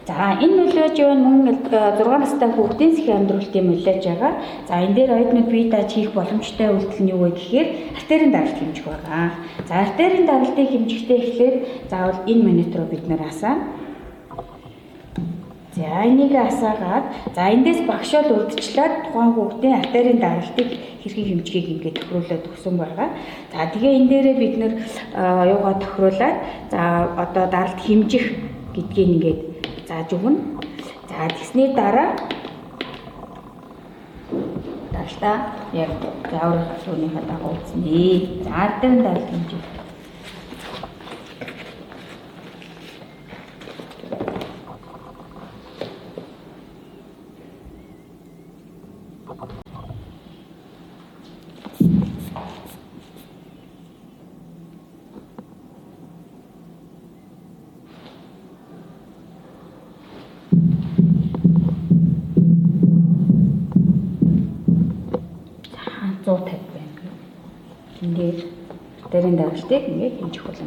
За энэ нөлөөж мөн 6 настай хүүхдийн сэхий амьдралтын нөлөөж байгаа. За энэ дээр оюутнууд бие дааж хийх боломжтой үйлдэл нь юу вэ гэхээр артерийн даралт хэмжих байгаа. За артерийн даралтыг хэмжихтэй эхлээд заавал энэ монитор руу бид нэр асаа. За энийг асаагаад за эндээс багшаал урдчлаад тухайн хүүхдийн артерийн даралтыг хэрхэн хэмжихийг ингээд тохируулаад өгсөн байгаа. За тэгээ энэ дээрээ бид нэр юугаа тохируулаад за одоо даралт хэмжих гэдгийг ингээд зааж өгнө. За тэгсний дараа даралтаа яг заавар асуухынхаа дагуу үзнэ. За артерийн даралт хэмжих. Байна. Ингээд артерийн даралтыг ингээд хэмжих болно.